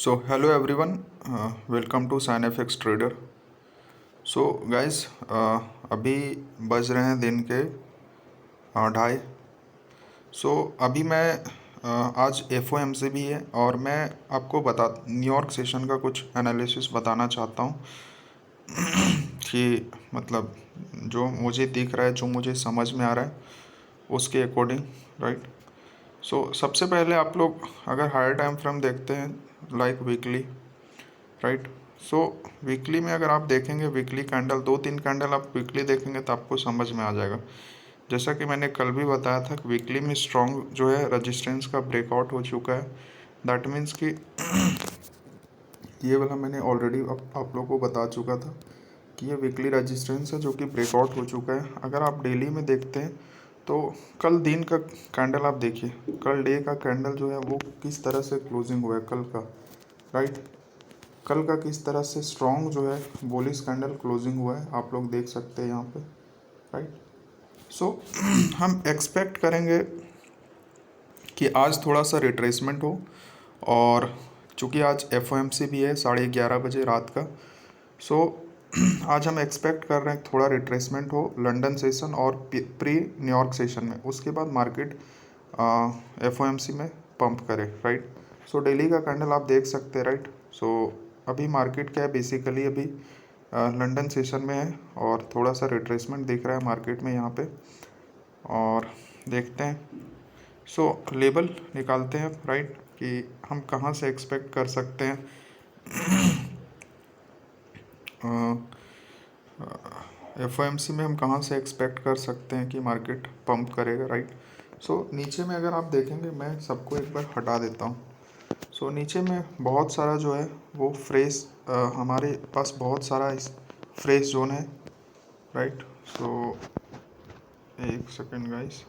So hello everyone, welcome to SignFX Trader. So guys, अभी बज रहे हैं दिन के 2:30। अभी मैं आज FOMC भी है और मैं आपको न्यूयॉर्क सेशन का कुछ एनालिसिस बताना चाहता हूँ कि मतलब जो मुझे दिख रहा है, जो मुझे समझ में आ रहा है उसके अकॉर्डिंग, राइट। सबसे पहले आप लोग अगर हायर टाइम फ्रेम देखते हैं लाइक वीकली, राइट। वीकली में अगर आप देखेंगे, वीकली कैंडल 2-3 कैंडल आप वीकली देखेंगे तो आपको समझ में आ जाएगा। जैसा कि मैंने कल भी बताया था कि वीकली में स्ट्रॉन्ग जो है रेजिस्टेंस का ब्रेकआउट हो चुका है। दैट मीन्स कि ये वाला मैंने ऑलरेडी आप लोगों को बता चुका था कि ये वीकली रेजिस्टेंस है जो कि ब्रेकआउट हो चुका है। अगर आप डेली में देखते हैं तो कल दिन का कैंडल आप देखिए, कल डे का कैंडल जो है वो किस तरह से क्लोजिंग हुआ है कल का, राइट। कल का किस तरह से स्ट्रॉन्ग जो है बुलिश कैंडल क्लोजिंग हुआ है, आप लोग देख सकते हैं यहाँ पे, राइट। हम एक्सपेक्ट करेंगे कि आज थोड़ा सा रिट्रेसमेंट हो, और चूँकि आज FOMC भी है 11:30 बजे रात का। आज हम एक्सपेक्ट कर रहे हैं थोड़ा रिट्रेसमेंट हो लंदन सेशन और प्री न्यूयॉर्क सेशन में, उसके बाद मार्केट FOMC में पंप करे, राइट। डेली का कैंडल आप देख सकते हैं, राइट। अभी मार्केट क्या है, बेसिकली अभी लंदन सेशन में है और थोड़ा सा रिट्रेसमेंट दिख रहा है मार्केट में यहाँ पे, और देखते हैं। लेवल निकालते हैं, राइट, कि हम कहाँ से एक्सपेक्ट कर सकते हैं FOMC में हम कहाँ से एक्सपेक्ट कर सकते हैं कि मार्केट पंप करेगा, राइट। नीचे में अगर आप देखेंगे, मैं सबको एक बार हटा देता हूँ। नीचे में बहुत सारा जो है वो फ्रेश, हमारे पास बहुत सारा इस फ्रेश जोन है, राइट। एक सेकेंड गाइस।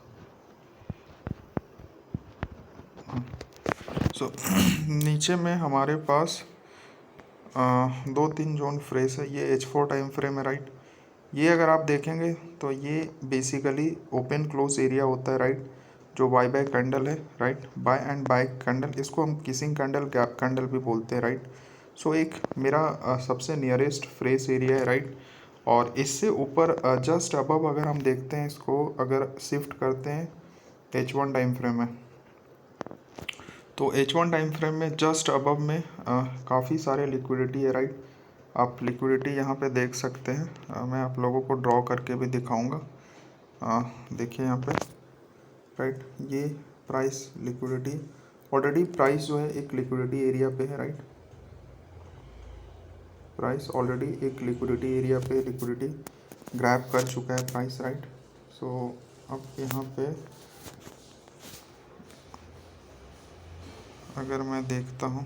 नीचे में हमारे पास 2-3 जोन फ्रेश है। ये H4 टाइम फ्रेम है, राइट। ये अगर आप देखेंगे तो ये बेसिकली ओपन क्लोज एरिया होता है, राइट, जो बाय बाय कैंडल है, right. By and by candle, इसको हम किसिंग कैंडल, गैप कैंडल भी बोलते हैं, राइट। एक मेरा सबसे नियरेस्ट फ्रेश एरिया है, राइट। और इससे ऊपर जस्ट अबव अगर हम देखते हैं, इसको अगर शिफ्ट करते हैं H1 टाइम फ्रेम में, तो H1 टाइम फ्रेम में जस्ट अबव में काफ़ी सारे लिक्विडिटी है, राइट। आप लिक्विडिटी यहाँ पे देख सकते हैं। मैं आप लोगों को ड्रॉ करके भी दिखाऊंगा। देखिए यहाँ पे, राइट, ये प्राइस लिक्विडिटी, ऑलरेडी प्राइस जो है एक लिक्विडिटी एरिया पे है, राइट। प्राइस ऑलरेडी एक लिक्विडिटी एरिया पे लिक्विडिटी ग्रैब कर चुका है प्राइस, राइट। अब यहाँ पे अगर मैं देखता हूँ,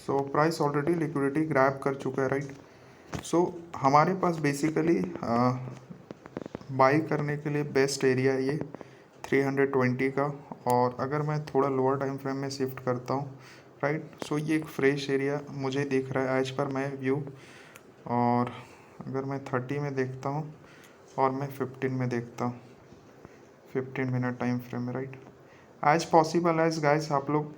प्राइस ऑलरेडी लिक्विडिटी ग्रैब कर चुका है, राइट। हमारे पास बेसिकली बाई करने के लिए बेस्ट एरिया है ये 320 का। और अगर मैं थोड़ा लोअर टाइम फ्रेम में शिफ्ट करता हूँ, राइट, ये एक फ्रेश एरिया मुझे दिख रहा है एज पर माई व्यू। और अगर मैं 30 में देखता हूँ और मैं 15 में देखता हूँ, 15 मिनट टाइम फ्रेम में, right, as possible as guys आप लोग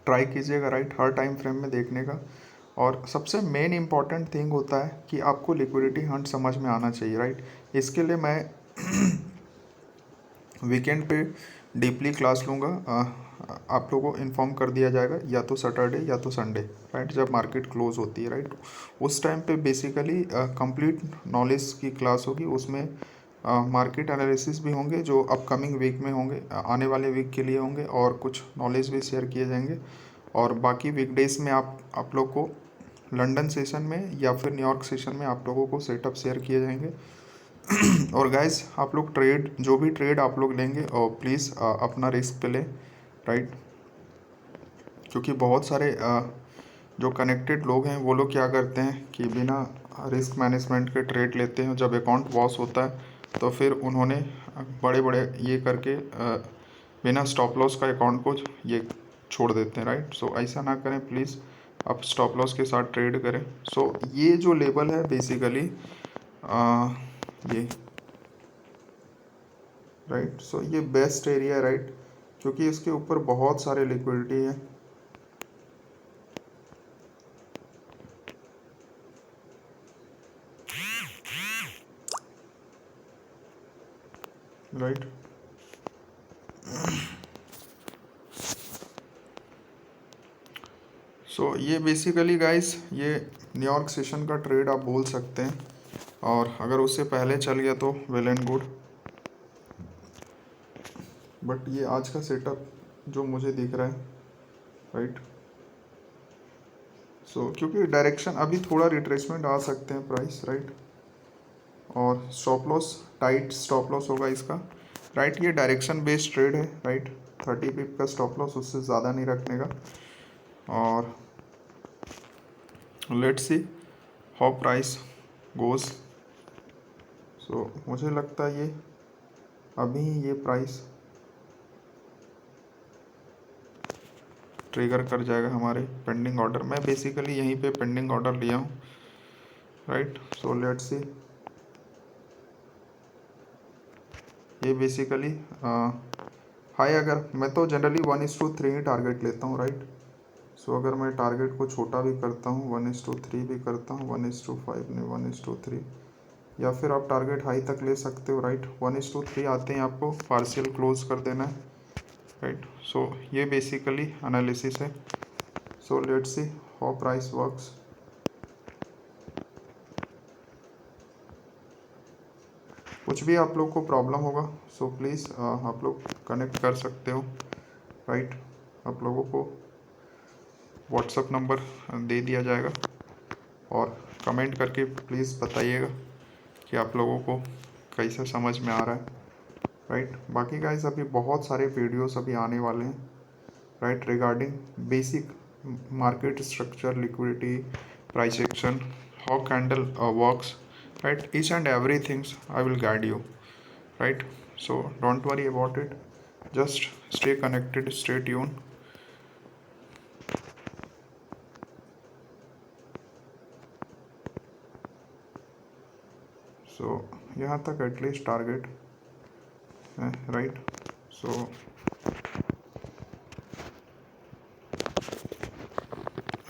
ट्राई कीजिएगा, राइट, हर टाइम फ्रेम में देखने का। और सबसे मेन इम्पॉर्टेंट थिंग होता है कि आपको लिक्विडिटी हंट समझ में आना चाहिए, राइट। इसके लिए मैं वीकेंड पे डीपली क्लास लूँगा। आप लोगों को इन्फॉर्म कर दिया जाएगा, या तो सैटरडे या तो संडे, राइट, जब मार्केट क्लोज होती है, राइट। उस टाइम पे बेसिकली कंप्लीट नॉलेज की क्लास होगी। उसमें मार्केट एनालिसिस भी होंगे जो अपकमिंग वीक में होंगे, आने वाले वीक के लिए होंगे, और कुछ नॉलेज भी शेयर किए जाएंगे। और बाकी वीकडेज में आप लोग को लंदन सेशन में या फिर न्यूयॉर्क सेशन में आप लोगों को सेटअप शेयर किए जाएंगे। और गाइस, आप लोग ट्रेड, जो भी ट्रेड आप लोग लेंगे, और प्लीज़ अपना रिस्क पे लें, राइट। क्योंकि बहुत सारे जो कनेक्टेड लोग हैं वो लोग क्या करते हैं कि बिना रिस्क मैनेजमेंट के ट्रेड लेते हैं। जब अकाउंट लॉस होता है तो फिर उन्होंने बड़े बड़े ये करके बिना स्टॉप लॉस का अकाउंट को ये छोड़ देते हैं, राइट। ऐसा ना करें प्लीज़, आप स्टॉप लॉस के साथ ट्रेड करें। ये जो लेवल है बेसिकली ये, राइट, ये बेस्ट एरिया है, राइट। क्योंकि इसके ऊपर बहुत सारे लिक्विडिटी है, राइट। सो ये बेसिकली गाइस ये न्यूयॉर्क सेशन का ट्रेड आप बोल सकते हैं, और अगर उससे पहले चल गया तो वेल एंड गुड, बट ये आज का सेटअप जो मुझे दिख रहा है, राइट। सो क्योंकि डायरेक्शन अभी थोड़ा रिट्रेसमेंट आ सकते हैं प्राइस, राइट, और stop loss tight stop loss होगा इसका, राइट। ये डायरेक्शन बेस्ड ट्रेड है, राइट। 30 पिप का स्टॉप लॉस, उससे ज़्यादा नहीं रखने का, और let's see how price goes. So मुझे लगता है ये अभी ये प्राइस ट्रिगर कर जाएगा हमारे पेंडिंग ऑर्डर। मैं बेसिकली यहीं पे पेंडिंग ऑर्डर लिया हूँ, राइट। सो लेट्स सी, ये बेसिकली हाई, अगर मैं तो जनरली 1:3 ही टारगेट लेता हूँ, राइट। सो अगर मैं टारगेट को छोटा भी करता हूँ, 1:3 भी करता हूँ, 1:5 नहीं 1:3, या फिर आप टारगेट हाई तक ले सकते हो, राइट। 1:3 आते हैं आपको पार्शियल क्लोज कर देना है, राइट। सो ये बेसिकली एनालिसिस है। So let's see how price works. कुछ भी आप लोग को प्रॉब्लम होगा सो प्लीज़ आप लोग कनेक्ट कर सकते हो, राइट। आप लोगों को व्हाट्सअप नंबर दे दिया जाएगा, और कमेंट करके प्लीज़ बताइएगा कि आप लोगों को कैसे समझ में आ रहा है, राइट। बाकी गाइस अभी बहुत सारे वीडियोस अभी आने वाले हैं, right, regarding basic market structure, liquidity, price action, how candle works, right, each and everything I will guide you, right. So don't worry about it, just stay connected, stay tuned. So यहाँ तक at least target है, right. सो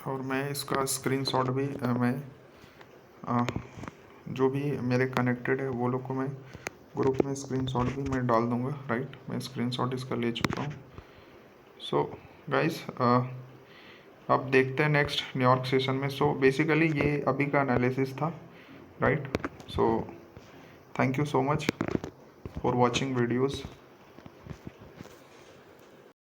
और मैं इसका screenshot भी मैं जो भी मेरे कनेक्टेड है वो लोग को मैं ग्रुप में स्क्रीनशॉट भी मैं डाल दूंगा, राइट। मैं स्क्रीनशॉट इसका ले चुका हूँ। सो गाइस अब देखते हैं नेक्स्ट न्यूयॉर्क सेशन में। सो बेसिकली ये अभी का एनालिसिस था, right. So thank you so much for watching videos.